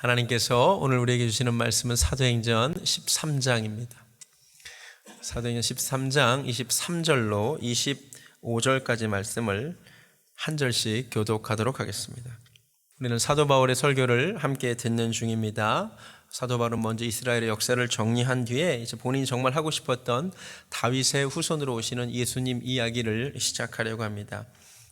하나님께서 오늘 우리에게 주시는 말씀은 사도행전 13장입니다. 사도행전 13장 23절로 25절까지 말씀을 한 절씩 교독하도록 하겠습니다. 우리는 사도 바울의 설교를 함께 듣는 중입니다. 사도 바울은 먼저 이스라엘의 역사를 정리한 뒤에 이제 본인이 정말 하고 싶었던 다윗의 후손으로 오시는 예수님 이야기를 시작하려고 합니다.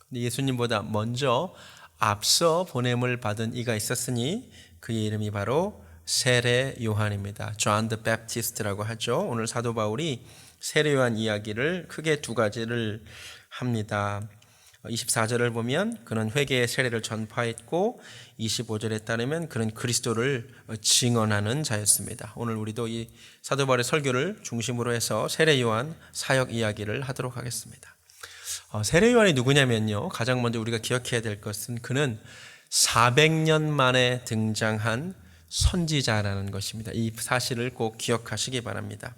근데 예수님보다 먼저 앞서 보냄을 받은 이가 있었으니 그의 이름이 바로 세례 요한입니다. John the Baptist라고 하죠. 오늘 사도 바울이 세례 요한 이야기를 크게 두 가지를 합니다. 24절을 보면 그는 회개의 세례를 전파했고 25절에 따르면 그는 그리스도를 증언하는 자였습니다. 오늘 우리도 이 사도 바울의 설교를 중심으로 해서 세례 요한 사역 이야기를 하도록 하겠습니다. 세례 요한이 누구냐면요, 가장 먼저 우리가 기억해야 될 것은 그는 400년 만에 등장한 선지자라는 것입니다. 이 사실을 꼭 기억하시기 바랍니다.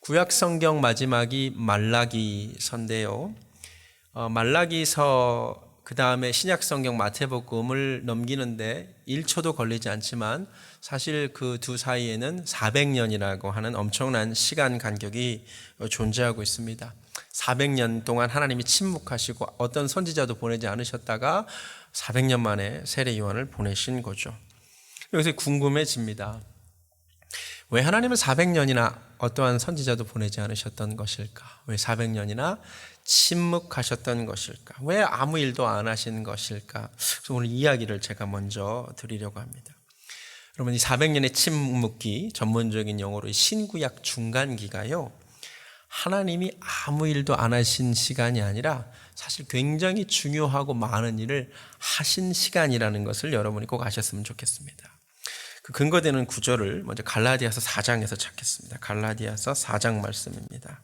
구약 성경 마지막이 말라기서인데요, 말라기서 그 다음에 신약 성경 마태복음을 넘기는데 1초도 걸리지 않지만 사실 그 두 사이에는 400년이라고 하는 엄청난 시간 간격이 존재하고 있습니다. 400년 동안 하나님이 침묵하시고 어떤 선지자도 보내지 않으셨다가 400년 만에 세례 요한을 보내신 거죠. 여기서 궁금해집니다. 왜 하나님은 400년이나 어떠한 선지자도 보내지 않으셨던 것일까? 왜 400년이나 침묵하셨던 것일까? 왜 아무 일도 안 하신 것일까? 그래서 오늘 이야기를 제가 먼저 드리려고 합니다. 여러분, 이 400년의 침묵기, 전문적인 용어로 신구약 중간기가요, 하나님이 아무 일도 안 하신 시간이 아니라 사실 굉장히 중요하고 많은 일을 하신 시간이라는 것을 여러분이 꼭 아셨으면 좋겠습니다. 그 근거되는 구절을 먼저 갈라디아서 4장에서 찾겠습니다. 갈라디아서 4장 말씀입니다.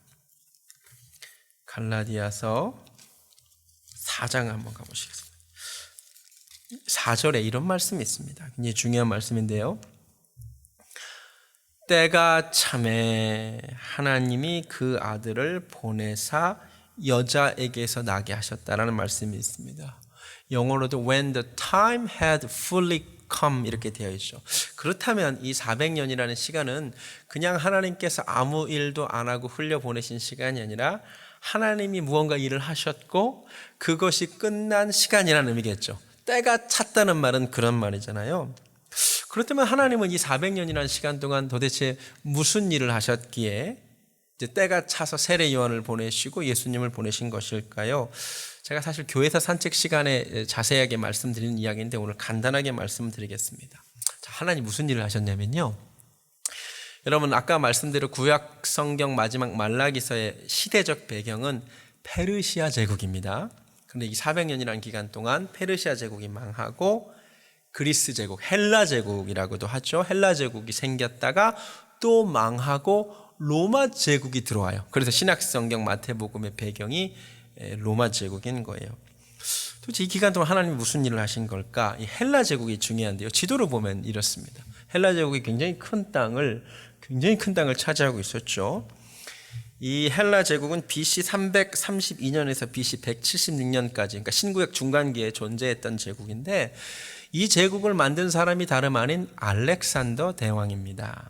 갈라디아서 4장 한번 가보시겠습니다. 4절에 이런 말씀이 있습니다. 굉장히 중요한 말씀인데요. 때가 참에 하나님이 그 아들을 보내사 여자에게서 나게 하셨다라는 말씀이 있습니다. 영어로도 when the time had fully come 이렇게 되어 있죠. 그렇다면 이 400년이라는 시간은 그냥 하나님께서 아무 일도 안 하고 흘려보내신 시간이 아니라 하나님이 무언가 일을 하셨고 그것이 끝난 시간이라는 의미겠죠. 때가 찼다는 말은 그런 말이잖아요. 그렇다면 하나님은 이 400년이라는 시간 동안 도대체 무슨 일을 하셨기에 이제 때가 차서 세례 요한을 보내시고 예수님을 보내신 것일까요? 제가 사실 교회에서 산책 시간에 자세하게 말씀드리는 이야기인데 오늘 간단하게 말씀드리겠습니다. 자, 하나님 무슨 일을 하셨냐면요, 여러분 아까 말씀대로 구약 성경 마지막 말라기서의 시대적 배경은 페르시아 제국입니다. 그런데 이 400년이라는 기간 동안 페르시아 제국이 망하고 그리스 제국, 헬라 제국이라고도 하죠. 헬라 제국이 생겼다가 또 망하고 로마 제국이 들어와요. 그래서 신약 성경 마태복음의 배경이 로마 제국인 거예요. 도대체 이 기간 동안 하나님이 무슨 일을 하신 걸까? 이 헬라 제국이 중요한데요. 지도를 보면 이렇습니다. 헬라 제국이 굉장히 큰 땅을 차지하고 있었죠. 이 헬라 제국은 BC 332년에서 BC 176년까지, 그러니까 신구약 중간기에 존재했던 제국인데 이 제국을 만든 사람이 다름 아닌 알렉산더 대왕입니다.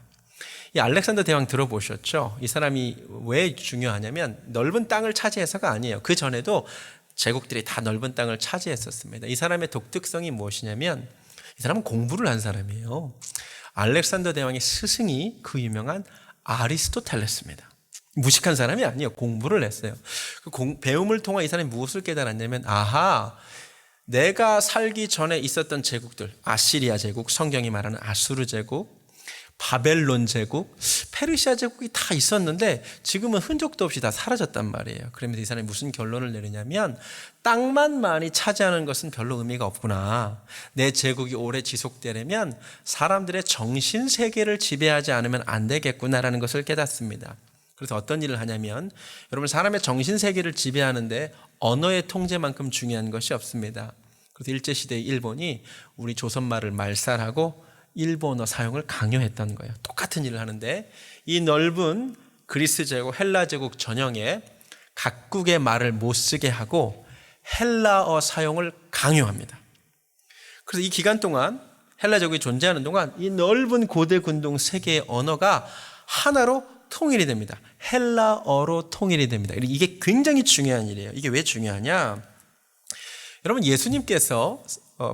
이 알렉산더 대왕 들어보셨죠? 이 사람이 왜 중요하냐면 넓은 땅을 차지해서가 아니에요. 그 전에도 제국들이 다 넓은 땅을 차지했었습니다. 이 사람의 독특성이 무엇이냐면 이 사람은 공부를 한 사람이에요. 알렉산더 대왕의 스승이 그 유명한 아리스토텔레스입니다. 무식한 사람이 아니에요. 공부를 했어요. 그 배움을 통해 이 사람이 무엇을 깨달았냐면, 아하, 내가 살기 전에 있었던 제국들, 아시리아 제국, 성경이 말하는 아수르 제국, 바벨론 제국, 페르시아 제국이 다 있었는데 지금은 흔적도 없이 다 사라졌단 말이에요. 그러면서 이 사람이 무슨 결론을 내리냐면, 땅만 많이 차지하는 것은 별로 의미가 없구나. 내 제국이 오래 지속되려면 사람들의 정신세계를 지배하지 않으면 안 되겠구나라는 것을 깨닫습니다. 그래서 어떤 일을 하냐면, 여러분 사람의 정신세계를 지배하는데 언어의 통제만큼 중요한 것이 없습니다. 그래서 일제시대의 일본이 우리 조선말을 말살하고 일본어 사용을 강요했던 거예요. 똑같은 일을 하는데 이 넓은 그리스 제국, 헬라 제국 전역에 각국의 말을 못 쓰게 하고 헬라어 사용을 강요합니다. 그래서 이 기간 동안 헬라 제국이 존재하는 동안 이 넓은 고대 근동 세계의 언어가 하나로 통일이 됩니다. 헬라어로 통일이 됩니다. 이게 굉장히 중요한 일이에요. 이게 왜 중요하냐? 여러분, 예수님께서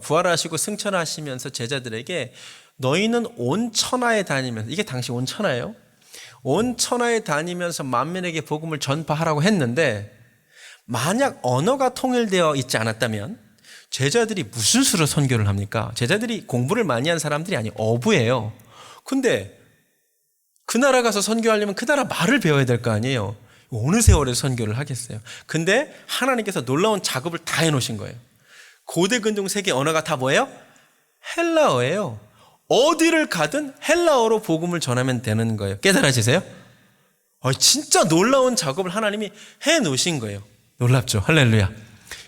부활하시고 승천하시면서 제자들에게 너희는 온 천하에 다니면서, 이게 당시 온 천하예요. 온 천하에 다니면서 만민에게 복음을 전파하라고 했는데, 만약 언어가 통일되어 있지 않았다면 제자들이 무슨 수로 선교를 합니까? 제자들이 공부를 많이 한 사람들이 아니에요. 어부예요. 근데 그 나라 가서 선교하려면 그 나라 말을 배워야 될 거 아니에요. 어느 세월에 선교를 하겠어요. 근데 하나님께서 놀라운 작업을 다 해놓으신 거예요. 고대 근동 세계 언어가 다 뭐예요? 헬라어예요. 어디를 가든 헬라어로 복음을 전하면 되는 거예요. 깨달아지세요? 진짜 놀라운 작업을 하나님이 해놓으신 거예요. 놀랍죠? 할렐루야.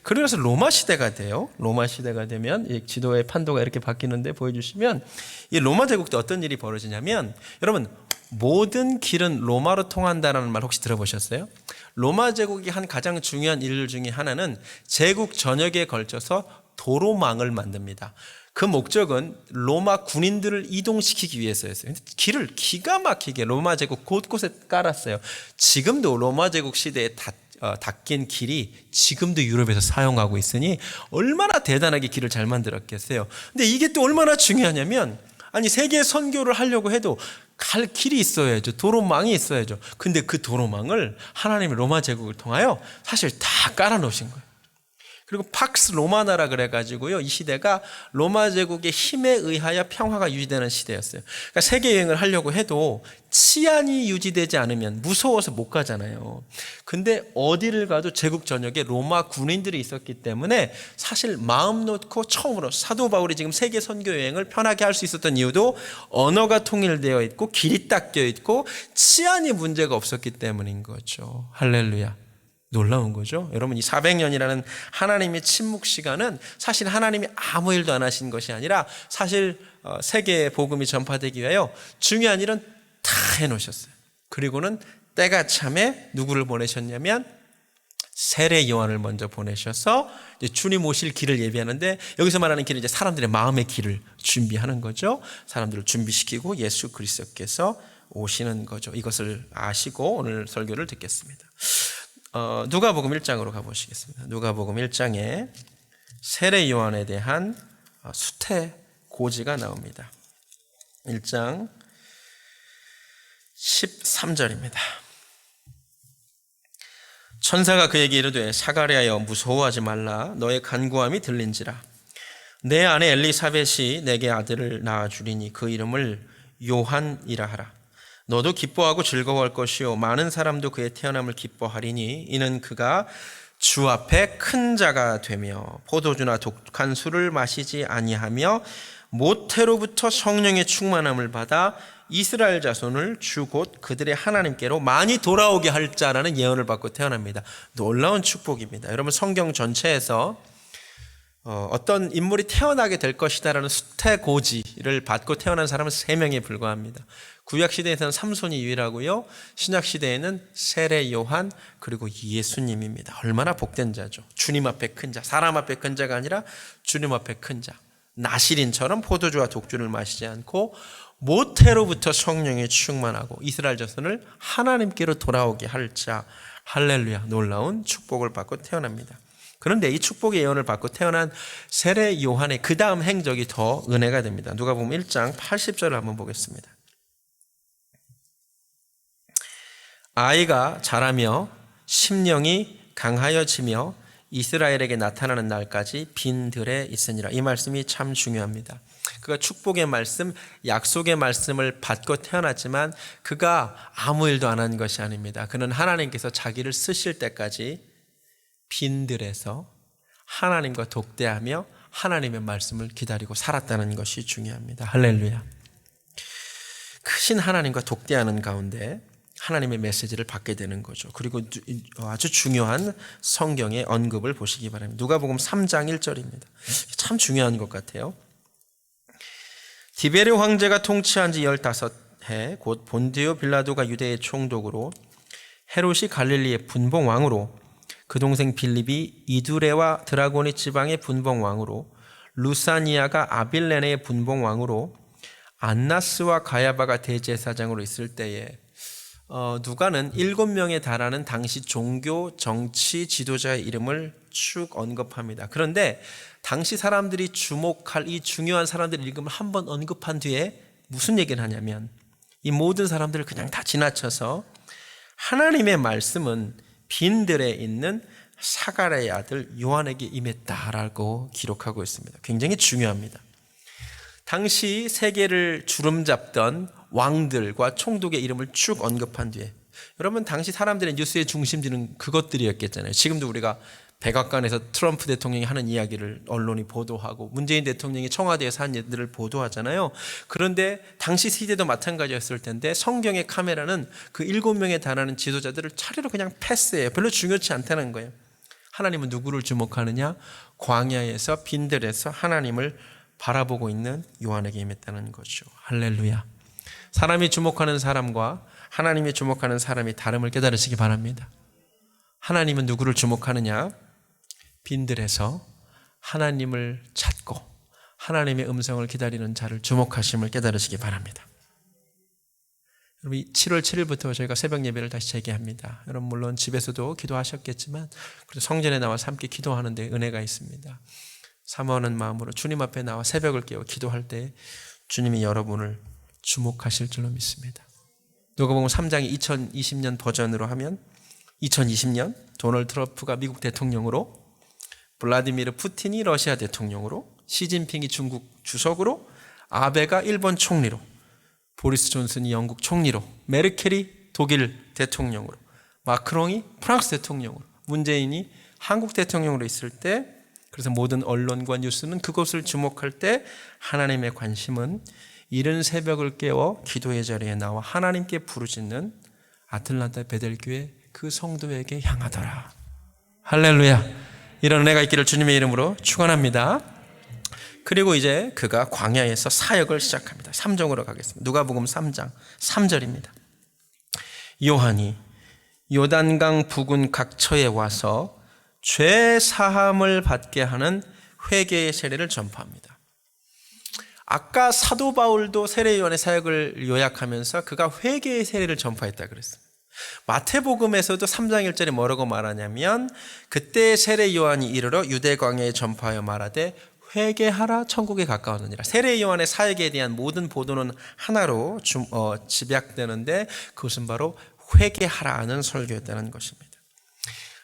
그래서 로마 시대가 돼요. 로마 시대가 되면 이 지도의 판도가 이렇게 바뀌는데 보여주시면, 이 로마 제국 때 어떤 일이 벌어지냐면, 여러분, 모든 길은 로마로 통한다는 말 혹시 들어보셨어요? 로마 제국이 한 가장 중요한 일 중에 하나는 제국 전역에 걸쳐서 도로망을 만듭니다. 그 목적은 로마 군인들을 이동시키기 위해서였어요. 길을 기가 막히게 로마 제국 곳곳에 깔았어요. 지금도 로마 제국 시대에 닦인 길이 지금도 유럽에서 사용하고 있으니 얼마나 대단하게 길을 잘 만들었겠어요. 근데 이게 또 얼마나 중요하냐면, 아니, 세계 선교를 하려고 해도 갈 길이 있어야죠. 도로망이 있어야죠. 근데 그 도로망을 하나님의 로마 제국을 통하여 사실 다 깔아놓으신 거예요. 그리고 팍스 로마나라 그래가지고요, 이 시대가 로마 제국의 힘에 의하여 평화가 유지되는 시대였어요. 그러니까 세계 여행을 하려고 해도 치안이 유지되지 않으면 무서워서 못 가잖아요. 근데 어디를 가도 제국 전역에 로마 군인들이 있었기 때문에 사실 마음 놓고 처음으로 사도 바울이 지금 세계 선교 여행을 편하게 할 수 있었던 이유도 언어가 통일되어 있고 길이 닦여 있고 치안이 문제가 없었기 때문인 거죠. 할렐루야. 놀라운 거죠. 여러분, 이 400년이라는 하나님의 침묵 시간은 사실 하나님이 아무 일도 안 하신 것이 아니라 사실 세계의 복음이 전파되기 위하여 중요한 일은 다 해놓으셨어요. 그리고는 때가 참에 누구를 보내셨냐면 세례 요한을 먼저 보내셔서 이제 주님 오실 길을 예비하는데, 여기서 말하는 길은 이제 사람들의 마음의 길을 준비하는 거죠. 사람들을 준비시키고 예수 그리스도께서 오시는 거죠. 이것을 아시고 오늘 설교를 듣겠습니다. 누가복음 1장으로 가보시겠습니다. 누가복음 1장에 세례 요한에 대한 수태 고지가 나옵니다. 1장 13절입니다. 천사가 그에게 이르되 사가랴여 무서워하지 말라. 너의 간구함이 들린지라. 내 아내 엘리사벳이 내게 아들을 낳아주리니 그 이름을 요한이라 하라. 너도 기뻐하고 즐거워할 것이요 많은 사람도 그의 태어남을 기뻐하리니 이는 그가 주 앞에 큰 자가 되며 포도주나 독한 술을 마시지 아니하며 모태로부터 성령의 충만함을 받아 이스라엘 자손을 주 곧 그들의 하나님께로 많이 돌아오게 할 자라는 예언을 받고 태어납니다. 놀라운 축복입니다. 여러분, 성경 전체에서 어떤 인물이 태어나게 될 것이다라는 수태고지를 받고 태어난 사람은 3명에 불과합니다. 구약시대에서는 삼손이 유일하고요, 신약시대에는 세례 요한 그리고 예수님입니다. 얼마나 복된 자죠. 주님 앞에 큰 자, 사람 앞에 큰 자가 아니라 주님 앞에 큰 자. 나시린처럼 포도주와 독주를 마시지 않고 모태로부터 성령에 충만하고 이스라엘 자손을 하나님께로 돌아오게 할 자. 할렐루야. 놀라운 축복을 받고 태어납니다. 그런데 이 축복의 예언을 받고 태어난 세례 요한의 그 다음 행적이 더 은혜가 됩니다. 누가복음 1장 80절을 한번 보겠습니다. 아이가 자라며 심령이 강하여지며 이스라엘에게 나타나는 날까지 빈 들에 있으니라. 이 말씀이 참 중요합니다. 그가 축복의 말씀, 약속의 말씀을 받고 태어났지만 그가 아무 일도 안 한 것이 아닙니다. 그는 하나님께서 자기를 쓰실 때까지 빈들에서 하나님과 독대하며 하나님의 말씀을 기다리고 살았다는 것이 중요합니다. 할렐루야. 크신 하나님과 독대하는 가운데 하나님의 메시지를 받게 되는 거죠. 그리고 아주 중요한 성경의 언급을 보시기 바랍니다. 누가복음 3장 1절입니다. 참 중요한 것 같아요. 디베르 황제가 통치한 지 15해 곧 본디오 빌라도가 유대의 총독으로 헤롯이 갈릴리의 분봉왕으로 그 동생 빌립이 이두레와 드라고니 지방의 분봉왕으로 루사니아가 아빌레네의 분봉 왕으로 안나스와 가야바가 대제사장으로 있을 때에 누가는 7명에 달하는 당시 종교 정치 지도자의 이름을 쭉 언급합니다. 그런데 당시 사람들이 주목할 이 중요한 사람들의 이름을 한번 언급한 뒤에 무슨 얘기를 하냐면 이 모든 사람들을 그냥 다 지나쳐서 하나님의 말씀은 빈들에 있는 사가랴의 아들 요한에게 임했다라고 기록하고 있습니다. 굉장히 중요합니다. 당시 세계를 주름잡던 왕들과 총독의 이름을 쭉 언급한 뒤에, 여러분 당시 사람들의 뉴스의 중심지는 그것들이었겠잖아요. 지금도 우리가 백악관에서 트럼프 대통령이 하는 이야기를 언론이 보도하고 문재인 대통령이 청와대에서 한 일들을 보도하잖아요. 그런데 당시 시대도 마찬가지였을 텐데 성경의 카메라는 그 7명에 달하는 지도자들을 차례로 그냥 패스해요. 별로 중요치 않다는 거예요. 하나님은 누구를 주목하느냐? 광야에서 빈들에서 하나님을 바라보고 있는 요한에게 임했다는 거죠. 할렐루야. 사람이 주목하는 사람과 하나님이 주목하는 사람이 다름을 깨달으시기 바랍니다. 하나님은 누구를 주목하느냐? 빈들에서 하나님을 찾고 하나님의 음성을 기다리는 자를 주목하심을 깨달으시기 바랍니다. 여러분 7월 7일부터 저희가 새벽 예배를 다시 재개합니다. 여러분 물론 집에서도 기도하셨겠지만 그래도 성전에 나와서 함께 기도하는 데 은혜가 있습니다. 사모하는 마음으로 주님 앞에 나와 새벽을 깨워 기도할 때 주님이 여러분을 주목하실 줄로 믿습니다. 누가복음 3장이 2020년 버전으로 하면 2020년 도널드 트럼프가 미국 대통령으로, 블라디미르 푸틴이 러시아 대통령으로, 시진핑이 중국 주석으로, 아베가 일본 총리로, 보리스 존슨이 영국 총리로, 메르켈이 독일 대통령으로, 마크롱이 프랑스 대통령으로, 문재인이 한국 대통령으로 있을 때, 그래서 모든 언론과 뉴스는 그것을 주목할 때 하나님의 관심은 이른 새벽을 깨워 기도의 자리에 나와 하나님께 부르짖는 아틀란타 베델교회 그 성도에게 향하더라. 할렐루야. 이런 은혜가 있기를 주님의 이름으로 축원합니다. 그리고 이제 그가 광야에서 사역을 시작합니다. 3장으로 가겠습니다. 누가복음 3장 3절입니다. 요한이 요단강 부근 각처에 와서 죄 사함을 받게 하는 회개의 세례를 전파합니다. 아까 사도 바울도 세례 요한의 사역을 요약하면서 그가 회개의 세례를 전파했다 그랬습니다. 마태복음에서도 3장 1절에 뭐라고 말하냐면 그때 세례 요한이 이르러 유대 광야에 전파하여 말하되 회개하라 천국에 가까웠느니라. 세례 요한의 사역에 대한 모든 보도는 하나로 집약되는데 그것은 바로 회개하라는 설교였다는 것입니다.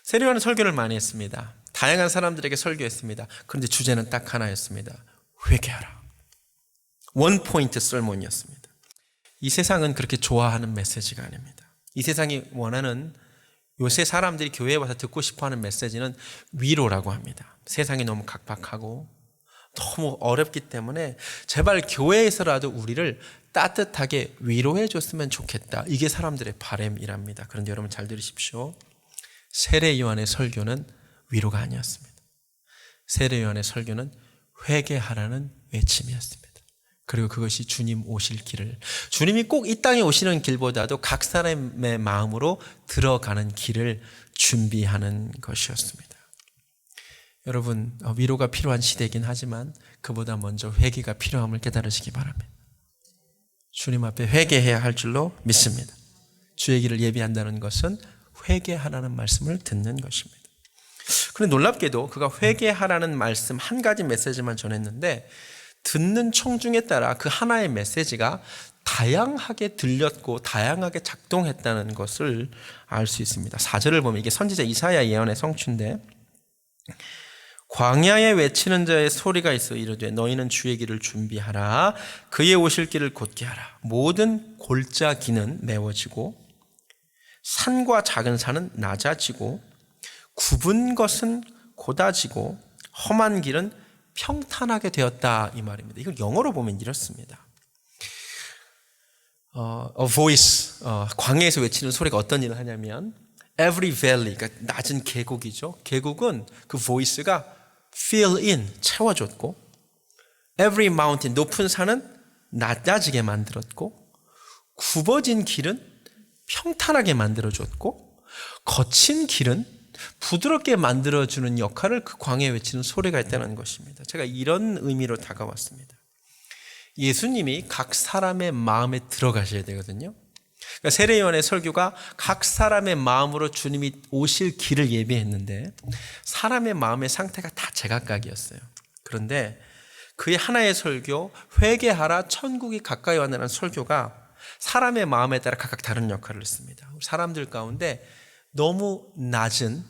세례 요한은 설교를 많이 했습니다. 다양한 사람들에게 설교했습니다. 그런데 주제는 딱 하나였습니다. 회개하라. 원포인트 설문이었습니다. 이 세상은 그렇게 좋아하는 메시지가 아닙니다. 이 세상이 원하는, 요새 사람들이 교회에 와서 듣고 싶어하는 메시지는 위로라고 합니다. 세상이 너무 각박하고 너무 어렵기 때문에 제발 교회에서라도 우리를 따뜻하게 위로해 줬으면 좋겠다. 이게 사람들의 바람이랍니다. 그런데 여러분 잘 들으십시오. 세례 요한의 설교는 위로가 아니었습니다. 세례 요한의 설교는 회개하라는 외침이었습니다. 그리고 그것이 주님 오실 길을, 주님이 꼭 이 땅에 오시는 길보다도 각 사람의 마음으로 들어가는 길을 준비하는 것이었습니다. 여러분 위로가 필요한 시대이긴 하지만 그보다 먼저 회개가 필요함을 깨달으시기 바랍니다. 주님 앞에 회개해야 할 줄로 믿습니다. 주의 길을 예비한다는 것은 회개하라는 말씀을 듣는 것입니다. 그런데 놀랍게도 그가 회개하라는 말씀 한 가지 메시지만 전했는데 듣는 청중에 따라 그 하나의 메시지가 다양하게 들렸고 다양하게 작동했다는 것을 알 수 있습니다. 4절을 보면 이게 선지자 이사야 예언의 성취인데 광야에 외치는 자의 소리가 있어 이르되 너희는 주의 길을 준비하라. 그의 오실 길을 곧게 하라. 모든 골짜기는 메워지고 산과 작은 산은 낮아지고 굽은 것은 곧아지고 험한 길은 평탄하게 되었다 이 말입니다. 이걸 영어로 보면 이렇습니다. A voice, 광야에서 외치는 소리가 어떤 일을 하냐면 every valley, 그러니까 낮은 계곡이죠. 계곡은 그 voice가 fill in, 채워줬고 every mountain, 높은 산은 낮아지게 만들었고 굽어진 길은 평탄하게 만들어줬고 거친 길은 부드럽게 만들어주는 역할을 그 광야에 외치는 소리가 있다는 것입니다. 제가 이런 의미로 다가왔습니다. 예수님이 각 사람의 마음에 들어가셔야 되거든요. 그러니까 세례요한의 설교가 각 사람의 마음으로 주님이 오실 길을 예비했는데 사람의 마음의 상태가 다 제각각이었어요. 그런데 그의 하나의 설교, 회개하라 천국이 가까이 왔다는 설교가 사람의 마음에 따라 각각 다른 역할을 했습니다. 사람들 가운데 너무 낮은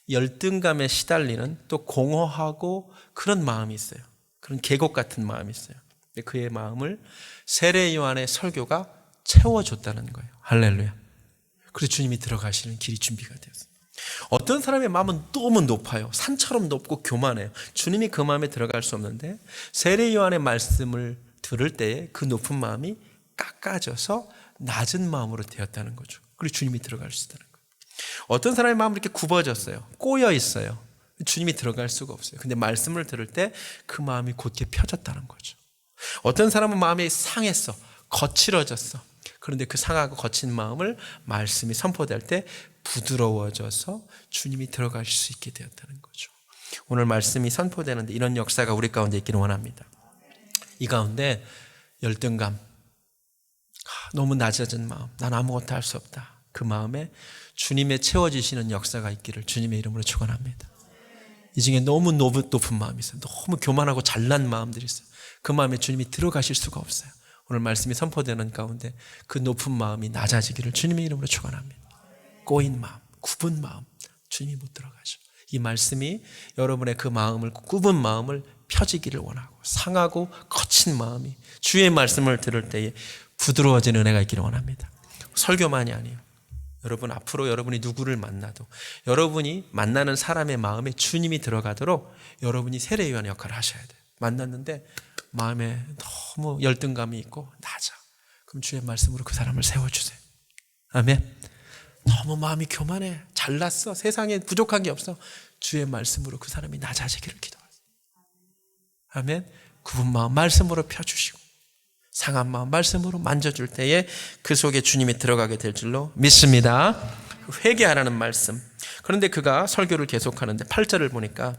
열등감에 시달리는 또 공허하고 그런 마음이 있어요. 그런 계곡 같은 마음이 있어요. 근데 그의 마음을 세례 요한의 설교가 채워줬다는 거예요. 할렐루야. 그래서 주님이 들어가시는 길이 준비가 되었어요. 어떤 사람의 마음은 너무 높아요. 산처럼 높고 교만해요. 주님이 그 마음에 들어갈 수 없는데 세례 요한의 말씀을 들을 때에 그 높은 마음이 깎아져서 낮은 마음으로 되었다는 거죠. 그리고 주님이 들어갈 수 있다는 거예요. 어떤 사람의 마음은 이렇게 굽어졌어요. 꼬여 있어요. 주님이 들어갈 수가 없어요. 근데 말씀을 들을 때 그 마음이 곧게 펴졌다는 거죠. 어떤 사람은 마음이 상했어. 거칠어졌어. 그런데 그 상하고 거친 마음을 말씀이 선포될 때 부드러워져서 주님이 들어가실 수 있게 되었다는 거죠. 오늘 말씀이 선포되는데 이런 역사가 우리 가운데 있기를 원합니다. 이 가운데 열등감, 너무 낮아진 마음, 난 아무것도 할 수 없다. 그 마음에 주님의 채워지시는 역사가 있기를 주님의 이름으로 축원합니다. 이 중에 너무 높은 마음이 있어요. 너무 교만하고 잘난 마음들이 있어요. 그 마음에 주님이 들어가실 수가 없어요. 오늘 말씀이 선포되는 가운데 그 높은 마음이 낮아지기를 주님의 이름으로 축원합니다. 꼬인 마음, 굽은 마음, 주님이 못 들어가죠. 이 말씀이 여러분의 그 마음을, 굽은 마음을 펴지기를 원하고 상하고 거친 마음이 주의 말씀을 들을 때에 부드러워지는 은혜가 있기를 원합니다. 설교만이 아니에요. 여러분 앞으로 여러분이 누구를 만나도 여러분이 만나는 사람의 마음에 주님이 들어가도록 여러분이 세례 요한의 역할을 하셔야 돼요. 만났는데 마음에 너무 열등감이 있고 낮아. 그럼 주의 말씀으로 그 사람을 세워주세요. 아멘. 너무 마음이 교만해. 잘났어. 세상에 부족한 게 없어. 주의 말씀으로 그 사람이 낮아지기를 기도하세요. 아멘. 굽은 마음 말씀으로 펴주시고 상한 마음 말씀으로 만져줄 때에 그 속에 주님이 들어가게 될 줄로 믿습니다. 회개하라는 말씀. 그런데 그가 설교를 계속하는데 8절을 보니까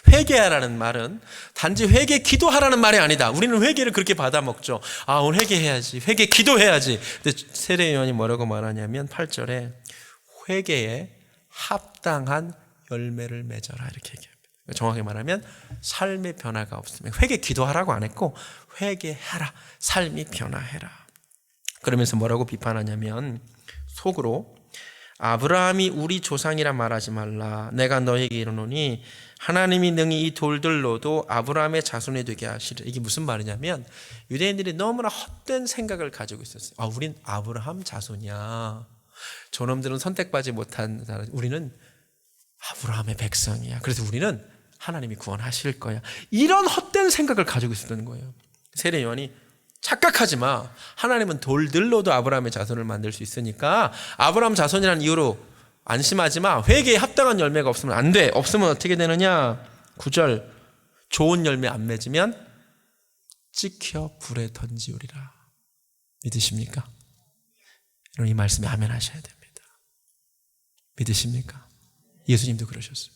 회개하라는 말은 단지 회개 기도하라는 말이 아니다. 우리는 회개를 그렇게 받아먹죠. 아, 오늘 회개해야지. 회개 기도해야지. 근데 세례 요한이 뭐라고 말하냐면 8절에 회개에 합당한 열매를 맺어라 이렇게 얘기합니다. 정확히 말하면 삶의 변화가 없으면 회개 기도하라고 안 했고 회개하라. 삶이 변화해라. 그러면서 뭐라고 비판하냐면 속으로 아브라함이 우리 조상이라 말하지 말라. 내가 너에게 이르노니 하나님이 능히 이 돌들로도 아브라함의 자손이 되게 하시리라. 이게 무슨 말이냐면 유대인들이 너무나 헛된 생각을 가지고 있었어요. 아, 우린 아브라함 자손이야. 저놈들은 선택받지 못한 사람. 우리는 아브라함의 백성이야. 그래서 우리는 하나님이 구원하실 거야. 이런 헛된 생각을 가지고 있었던 거예요. 세례 요한이 착각하지 마. 하나님은 돌들로도 아브라함의 자손을 만들 수 있으니까 아브라함 자손이라는 이유로 안심하지 마. 회개에 합당한 열매가 없으면 안 돼. 없으면 어떻게 되느냐? 9절 좋은 열매 안 맺으면 찍혀 불에 던지우리라. 믿으십니까? 여러분 이 말씀에 아멘 하셔야 됩니다. 믿으십니까? 예수님도 그러셨어요.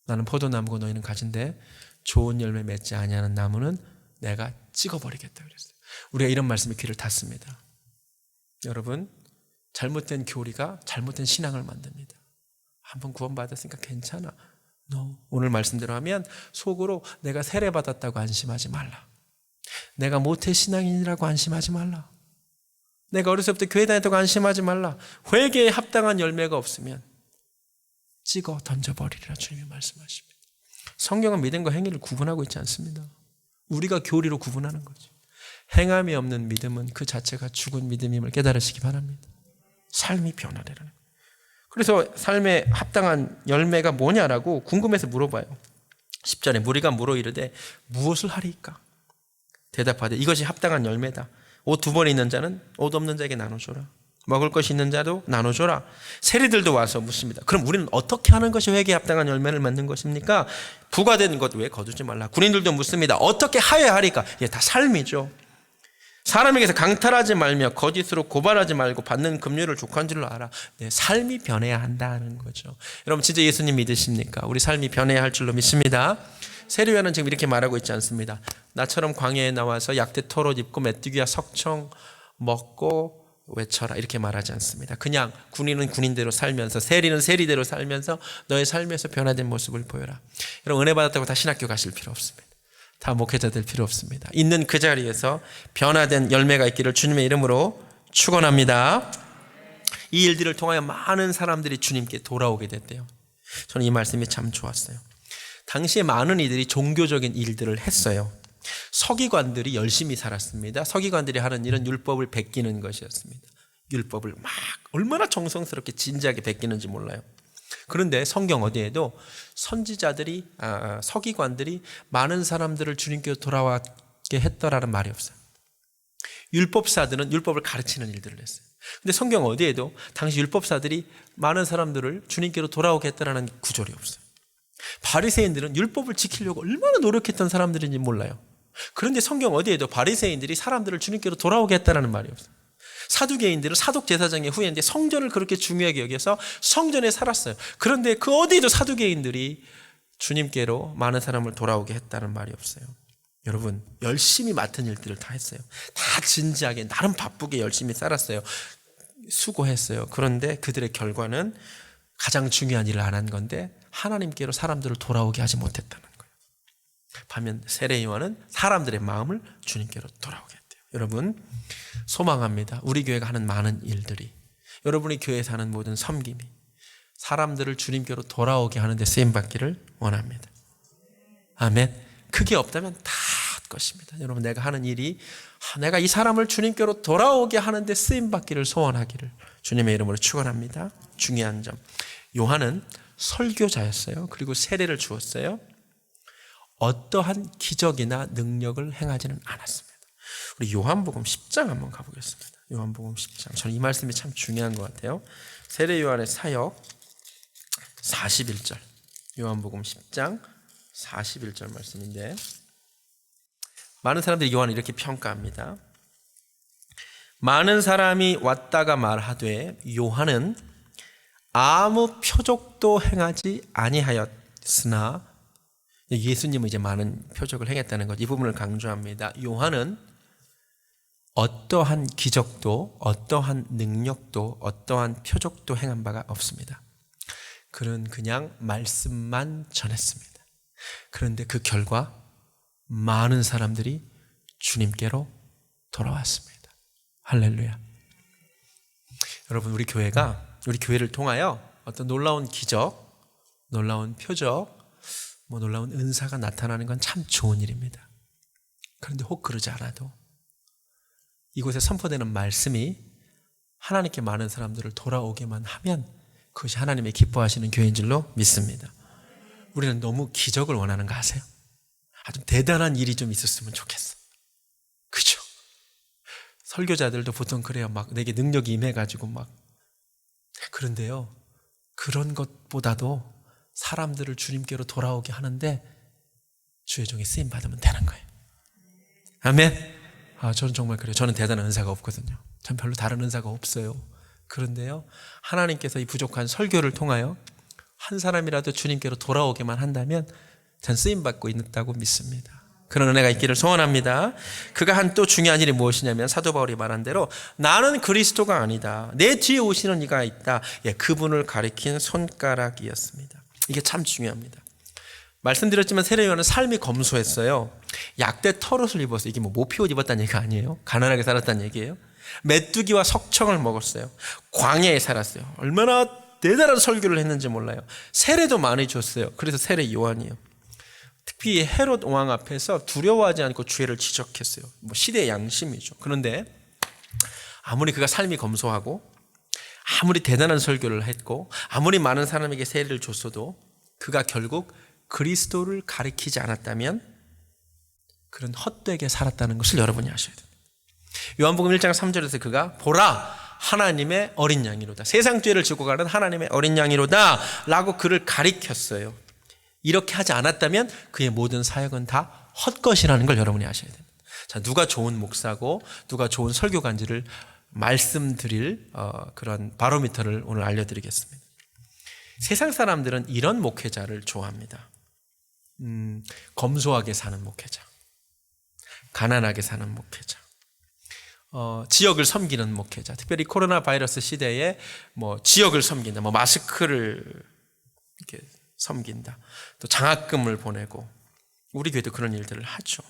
나는 포도나무고 너희는 가지인데 좋은 열매 맺지 아니하는 나무는 내가 찍어버리겠다 그랬어요. 우리가 이런 말씀에 귀를 닫습니다. 여러분 잘못된 교리가 잘못된 신앙을 만듭니다. 한번 구원받았으니까 괜찮아. No. 오늘 말씀대로 하면 속으로 내가 세례받았다고 안심하지 말라. 내가 모태신앙인이라고 안심하지 말라. 내가 어렸을 때부터 교회 다녔다고 안심하지 말라. 회개에 합당한 열매가 없으면 찍어 던져버리리라 주님이 말씀하십니다. 성경은 믿음과 행위를 구분하고 있지 않습니다. 우리가 교리로 구분하는 거죠. 행함이 없는 믿음은 그 자체가 죽은 믿음임을 깨달으시기 바랍니다. 삶이 변화되라는 거예요. 그래서 삶에 합당한 열매가 뭐냐라고 궁금해서 물어봐요. 10절에 무리가 물어 이르되 무엇을 하리이까? 대답하되 이것이 합당한 열매다. 옷 2벌 있는 자는 옷 없는 자에게 나눠줘라. 먹을 것이 있는 자도 나눠줘라. 세리들도 와서 묻습니다. 그럼 우리는 어떻게 하는 것이 회개에 합당한 열매를 맺는 것입니까? 부과된 것 왜 거두지 말라. 군인들도 묻습니다. 어떻게 하여야 하리까? 이게 다 삶이죠. 사람에게서 강탈하지 말며 거짓으로 고발하지 말고 받는 금료를 족한 줄로 알아. 네, 삶이 변해야 한다는 거죠. 여러분 진짜 예수님 믿으십니까? 우리 삶이 변해야 할 줄로 믿습니다. 세례요한은 지금 이렇게 말하고 있지 않습니다. 나처럼 광야에 나와서 약대 털옷 입고 메뚜기와 석청 먹고 외쳐라 이렇게 말하지 않습니다. 그냥 군인은 군인대로 살면서 세리는 세리대로 살면서 너의 삶에서 변화된 모습을 보여라. 여러분 은혜 받았다고 다 신학교 가실 필요 없습니다. 다 목회자 될 필요 없습니다. 있는 그 자리에서 변화된 열매가 있기를 주님의 이름으로 축원합니다. 이 일들을 통하여 많은 사람들이 주님께 돌아오게 됐대요. 저는 이 말씀이 참 좋았어요. 당시에 많은 이들이 종교적인 일들을 했어요. 서기관들이 열심히 살았습니다. 서기관들이 하는 일은 율법을 베끼는 것이었습니다. 율법을 막 얼마나 정성스럽게 진지하게 베끼는지 몰라요. 그런데 성경 어디에도 선지자들이 서기관들이 많은 사람들을 주님께로 돌아왔게 했더라는 말이 없어요. 율법사들은 율법을 가르치는 일들을 했어요. 근데 성경 어디에도 당시 율법사들이 많은 사람들을 주님께로 돌아오게 했다라는 구절이 없어요. 바리새인들은 율법을 지키려고 얼마나 노력했던 사람들인지 몰라요. 그런데 성경 어디에도 바리새인들이 사람들을 주님께로 돌아오게 했다라는 말이 없어요. 사두개인들은 사독 제사장의 후예인데 성전을 그렇게 중요하게 여겨서 성전에 살았어요. 그런데 그 어디에도 사두개인들이 주님께로 많은 사람을 돌아오게 했다는 말이 없어요. 여러분 열심히 맡은 일들을 다 했어요. 다 진지하게 나름 바쁘게 열심히 살았어요. 수고했어요. 그런데 그들의 결과는 가장 중요한 일을 안 한 건데 하나님께로 사람들을 돌아오게 하지 못했다는 거예요. 반면 세례요한은 사람들의 마음을 주님께로 돌아오게 했대요. 여러분 소망합니다. 우리 교회가 하는 많은 일들이 여러분이 교회에서 하는 모든 섬김이 사람들을 주님께로 돌아오게 하는 데 쓰임받기를 원합니다. 아멘. 그게 없다면 다 것입니다. 여러분 내가 하는 일이 내가 이 사람을 주님께로 돌아오게 하는 데 쓰임받기를 소원하기를 주님의 이름으로 축원합니다. 중요한 점 요한은 설교자였어요. 그리고 세례를 주었어요. 어떠한 기적이나 능력을 행하지는 않았습니다. 우리 요한복음 10장 한번 가보겠습니다. 요한복음 10장. 저는 이 말씀이 참 중요한 것 같아요. 세례 요한의 사역 41절. 요한복음 10장 41절 말씀인데 많은 사람들이 요한을 이렇게 평가합니다. 많은 사람이 왔다가 말하되 요한은 아무 표적도 행하지 아니하였으나 예수님은 이제 많은 표적을 행했다는 것. 이 부분을 강조합니다. 요한은 어떠한 기적도 어떠한 능력도 어떠한 표적도 행한 바가 없습니다. 그는 그냥 말씀만 전했습니다. 그런데 그 결과 많은 사람들이 주님께로 돌아왔습니다. 할렐루야. 여러분 우리 교회를 통하여 어떤 놀라운 기적, 놀라운 표적, 놀라운 은사가 나타나는 건 참 좋은 일입니다. 그런데 혹 그러지 않아도 이곳에 선포되는 말씀이 하나님께 많은 사람들을 돌아오게만 하면 그것이 하나님의 기뻐하시는 교회인 줄로 믿습니다. 우리는 너무 기적을 원하는 거 아세요? 아주 대단한 일이 좀 있었으면 좋겠어. 그죠? 설교자들도 보통 그래요. 막 내게 능력이 임해가지고 막. 그런데요, 그런 것보다도 사람들을 주님께로 돌아오게 하는데 주의 종이 쓰임 받으면 되는 거예요. 아멘. 저는 정말 그래요. 저는 대단한 은사가 없거든요. 전 별로 다른 은사가 없어요. 그런데요, 하나님께서 이 부족한 설교를 통하여 한 사람이라도 주님께로 돌아오게만 한다면 전 쓰임 받고 있다고 믿습니다. 그런 은혜가 있기를 소원합니다. 그가 한 또 중요한 일이 무엇이냐면 사도 바울이 말한 대로 나는 그리스도가 아니다. 내 뒤에 오시는 이가 있다. 그분을 가리킨 손가락이었습니다. 이게 참 중요합니다. 말씀드렸지만 세례 요한은 삶이 검소했어요. 약대 털옷을 입었어요. 이게 모피옷 입었다는 얘기가 아니에요. 가난하게 살았다는 얘기예요. 메뚜기와 석청을 먹었어요. 광야에 살았어요. 얼마나 대단한 설교를 했는지 몰라요. 세례도 많이 줬어요. 그래서 세례 요한이에요. 특히 헤롯 왕 앞에서 두려워하지 않고 죄를 지적했어요. 시대의 양심이죠. 그런데 아무리 그가 삶이 검소하고 아무리 대단한 설교를 했고 아무리 많은 사람에게 세례를 줬어도 그가 결국 그리스도를 가리키지 않았다면 그런 헛되게 살았다는 것을 여러분이 아셔야 됩니다. 요한복음 1장 3절에서 그가 보라 하나님의 어린 양이로다. 세상 죄를 지고 가는 하나님의 어린 양이로다 라고 그를 가리켰어요. 이렇게 하지 않았다면 그의 모든 사역은 다 헛것이라는 걸 여러분이 아셔야 됩니다. 자, 누가 좋은 목사고 누가 좋은 설교가인지를 말씀드릴 그런 바로미터를 오늘 알려드리겠습니다. 세상 사람들은 이런 목회자를 좋아합니다. 검소하게 사는 목회자, 가난하게 사는 목회자, 지역을 섬기는 목회자, 특별히 코로나 바이러스 시대에 뭐 지역을 섬긴다, 뭐 마스크를 이렇게 섬긴다, 또 장학금을 보내고, 우리 교회도 그런 일들을 하죠.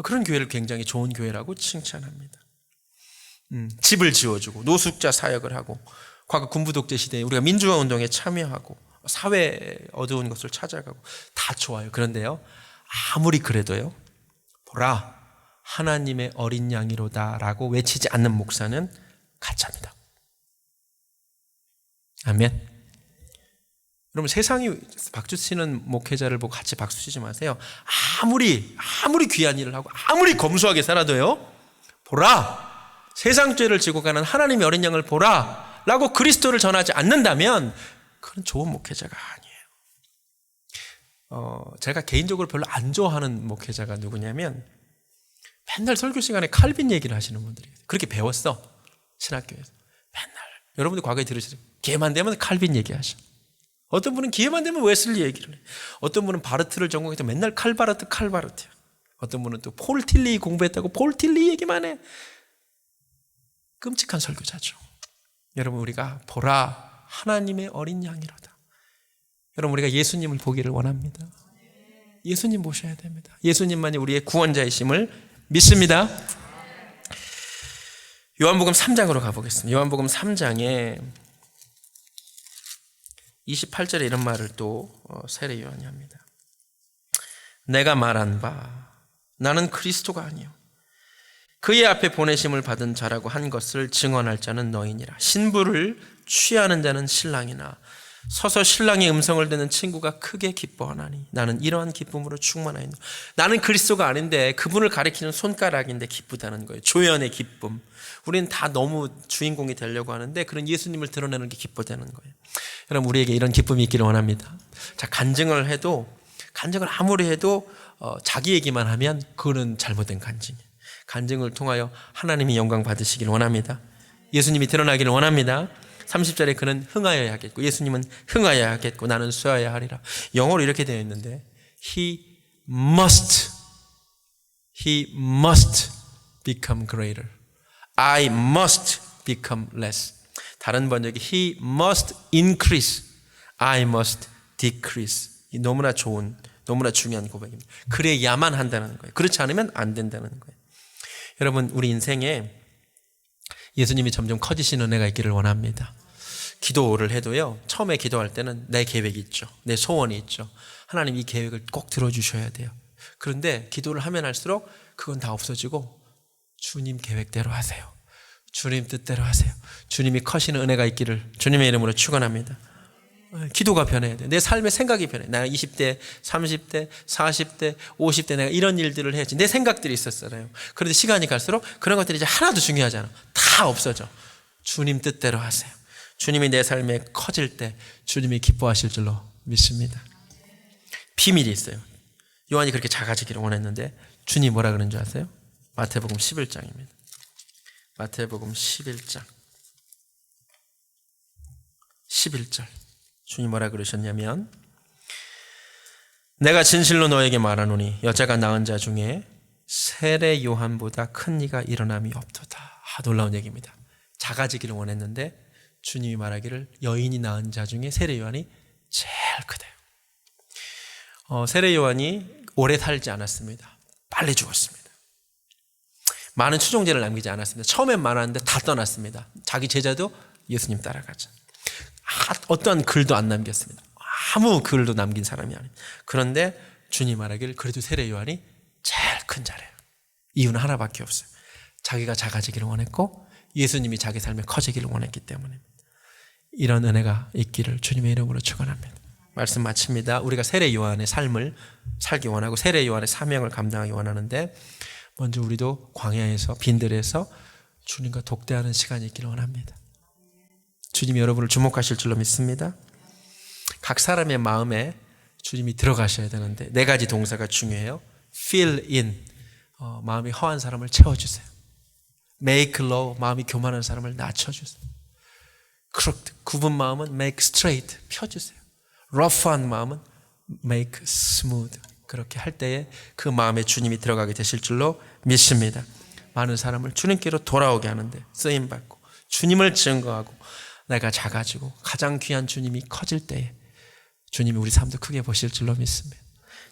그런 교회를 굉장히 좋은 교회라고 칭찬합니다. 집을 지어주고 노숙자 사역을 하고, 과거 군부 독재 시대에 우리가 민주화 운동에 참여하고 사회 어두운 것을 찾아가고, 다 좋아요. 그런데요, 아무리 그래도요, 보라 하나님의 어린 양이로다 라고 외치지 않는 목사는 가짜입니다. 아멘. 여러분, 세상이 박수치는 목회자를 보고 같이 박수치지 마세요. 아무리 귀한 일을 하고 아무리 검소하게 살아도요, 보라 세상 죄를 지고 가는 하나님의 어린 양을 보라 라고 그리스도를 전하지 않는다면 그건 좋은 목회자가 아니에요. 제가 개인적으로 별로 안 좋아하는 목회자가 누구냐면, 맨날 설교 시간에 칼빈 얘기를 하시는 분들이에요. 그렇게 배웠어, 신학교에서. 맨날 여러분들 과거에 들으시죠? 기회만 되면 칼빈 얘기하셔. 어떤 분은 기회만 되면 웨슬리 얘기를 해. 어떤 분은 바르트를 전공해서 맨날 칼바르트야. 어떤 분은 또 폴 틸리 공부했다고 폴 틸리 얘기만 해. 끔찍한 설교자죠. 여러분, 우리가 보라 하나님의 어린 양이로다. 여러분, 우리가 예수님을 보기를 원합니다. 예수님 보셔야 됩니다. 예수님만이 우리의 구원자이심을 믿습니다. 요한복음 3장으로 가보겠습니다. 요한복음 3장에 28절에 이런 말을 또 세례 요한이 합니다. 내가 말한 바 나는 그리스도가 아니요 그의 앞에 보내심을 받은 자라고 한 것을 증언할 자는 너희니라. 신부를 취하는 자는 신랑이나 서서 신랑의 음성을 듣는 친구가 크게 기뻐하나니 나는 이러한 기쁨으로 충만하였노. 나는 그리스도가 아닌데 그분을 가리키는 손가락인데 기쁘다는 거예요. 조연의 기쁨. 우리는 다 너무 주인공이 되려고 하는데 그런 예수님을 드러내는 게 기뻐되는 거예요. 여러분, 우리에게 이런 기쁨이 있기를 원합니다. 자, 간증을 아무리 해도 자기 얘기만 하면 그거는 잘못된 간증이에요. 간증을 통하여 하나님이 영광 받으시길 원합니다. 예수님이 드러나기를 원합니다. 30절에 그는 흥하여야 하겠고, 예수님은 흥하여야 하겠고, 나는 쇠하여야 하리라. 영어로 이렇게 되어 있는데 He must become greater. I must become less. 다른 번역이 He must increase. I must decrease. 너무나 좋은, 너무나 중요한 고백입니다. 그래야만 한다는 거예요. 그렇지 않으면 안 된다는 거예요. 여러분, 우리 인생에 예수님이 점점 커지시는 은혜가 있기를 원합니다. 기도를 해도요, 처음에 기도할 때는 내 계획이 있죠. 내 소원이 있죠. 하나님 이 계획을 꼭 들어주셔야 돼요. 그런데 기도를 하면 할수록 그건 다 없어지고 주님 계획대로 하세요. 주님 뜻대로 하세요. 주님이 커시는 은혜가 있기를 주님의 이름으로 축원합니다. 기도가 변해야 돼. 내 삶의 생각이 변해. 나 20대, 30대, 40대, 50대 내가 이런 일들을 해야지. 내 생각들이 있었잖아요. 그런데 시간이 갈수록 그런 것들이 이제 하나도 중요하잖아. 다 없어져. 주님 뜻대로 하세요. 주님이 내 삶에 커질 때 주님이 기뻐하실 줄로 믿습니다. 비밀이 있어요. 요한이 그렇게 작아지기를 원했는데 주님이 뭐라 그런 줄 아세요? 마태복음 11장입니다. 마태복음 11장 11절 주님 뭐라 그러셨냐면, 내가 진실로 너에게 말하노니 여자가 낳은 자 중에 세례 요한보다 큰 이가 일어남이 없도다. 놀라운 얘기입니다. 작아지기를 원했는데 주님이 말하기를 여인이 낳은 자 중에 세례 요한이 제일 크대요. 세례 요한이 오래 살지 않았습니다. 빨리 죽었습니다. 많은 추종제를 남기지 않았습니다. 처음엔 많았는데 다 떠났습니다. 자기 제자도 예수님 따라가죠. 어떠한 글도 안 남겼습니다. 아무 글도 남긴 사람이 아닙니다. 그런데 주님 말하기를 그래도 세례 요한이 제일 큰 자래요. 이유는 하나밖에 없어요. 자기가 작아지기를 원했고 예수님이 자기 삶에 커지기를 원했기 때문입니다. 이런 은혜가 있기를 주님의 이름으로 축원합니다. 말씀 마칩니다. 우리가 세례 요한의 삶을 살기 원하고 세례 요한의 사명을 감당하기 원하는데, 먼저 우리도 광야에서 빈들에서 주님과 독대하는 시간이 있기를 원합니다. 주님이 여러분을 주목하실 줄로 믿습니다. 각 사람의 마음에 주님이 들어가셔야 되는데 네 가지 동사가 중요해요. fill in, 마음이 허한 사람을 채워주세요. make low, 마음이 교만한 사람을 낮춰주세요. crooked, 굽은 마음은 make straight, 펴주세요. rough한 마음은 make smooth. 그렇게 할 때에 그 마음에 주님이 들어가게 되실 줄로 믿습니다. 많은 사람을 주님께로 돌아오게 하는데 쓰임받고 주님을 증거하고 내가 작아지고 가장 귀한 주님이 커질 때에 주님이 우리 삶도 크게 보실 줄로 믿습니다.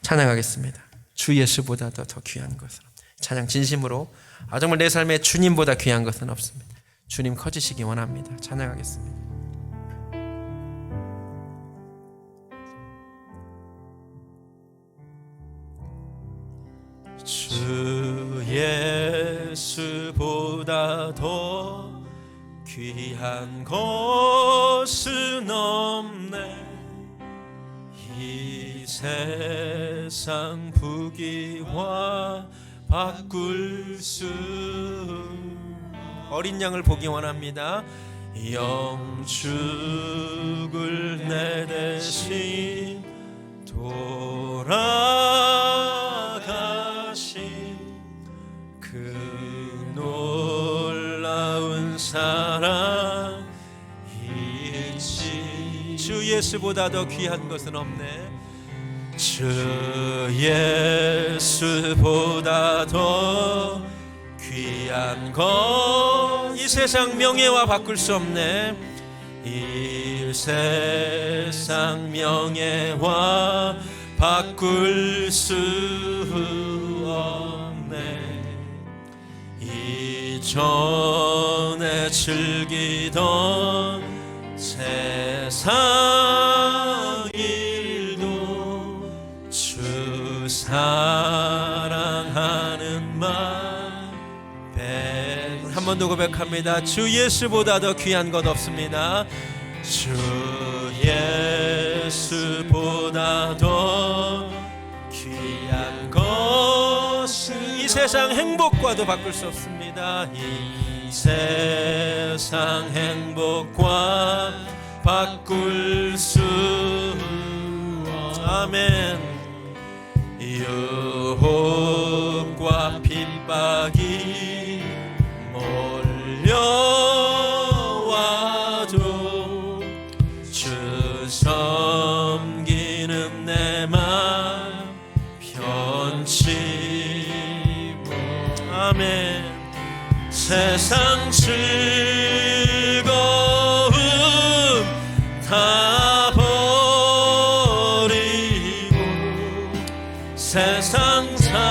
찬양하겠습니다. 주 예수보다도 더 귀한 것은 찬양 진심으로 정말 내 삶에 주님보다 귀한 것은 없습니다. 주님 커지시기 원합니다. 찬양하겠습니다. 주 예수보다 더 귀한 것은 없네. 이 세상 부귀와 바꿀 수 어린 양을 보기 원합니다. 영축을 내 대신 돌아가신 그 놀라운 사랑 있지. 주 예수보다 더 귀한 것은 없네. 주 예수보다 더 귀한 것 이 세상 명예와 바꿀 수 없네. 이 세상 명예와 바꿀 수 없네. 이전에 즐기던 세상 일도 주 사랑하는 말 한 번 더 고백합니다. 주 예수보다 더 귀한 것 없습니다. 주 예수보다 더 귀한 것은 이 세상 행복과도 바꿀 수 없습니다. 이 세상 행복과 바꿀 수 아멘. 유혹과 핍박이 몰려와도 주 섬기는 내 맘 편치 못. 아멘. 세상 즐거움 다 버리고 세상 사랑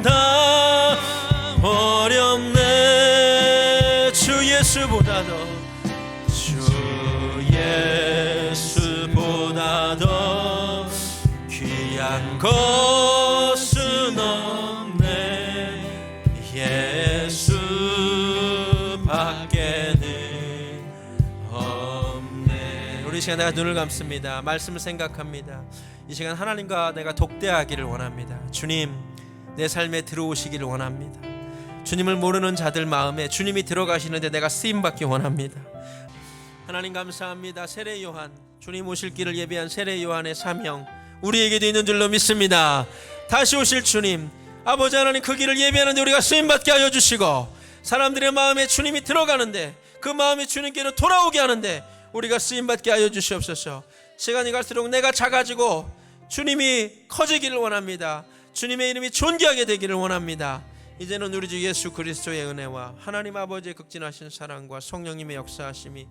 다 버렸네. 주 예수보다 더 주 예수보다 더 귀한 것은 없네. 예수밖에는 없네. 우리 시간 내가 눈을 감습니다. 말씀을 생각합니다. 이 시간 하나님과 내가 독대하기를 원합니다. 주님, 내 삶에 들어오시기를 원합니다. 주님을 모르는 자들 마음에 주님이 들어가시는데 내가 쓰임받기 원합니다. 하나님 감사합니다. 세례 요한, 주님 오실 길을 예비한 세례 요한의 사명 우리에게도 있는 줄로 믿습니다. 다시 오실 주님, 아버지 하나님, 그 길을 예비하는데 우리가 쓰임받게 하여 주시고 사람들의 마음에 주님이 들어가는데 그 마음이 주님께로 돌아오게 하는데 우리가 쓰임받게 하여 주시옵소서. 시간이 갈수록 내가 작아지고 주님이 커지기를 원합니다. 주님의 이름이 존귀하게 되기를 원합니다. 이제는 우리 주 예수 그리스도의 은혜와 하나님 아버지의 극진하신 사랑과 성령님의 역사하심이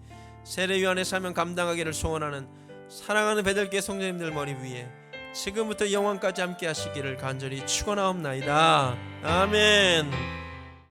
세례 요한의 사명 감당하기를 소원하는 사랑하는 베들기의 성도님들 머리 위에 지금부터 영원까지 함께 하시기를 간절히 축원하옵나이다. 아멘.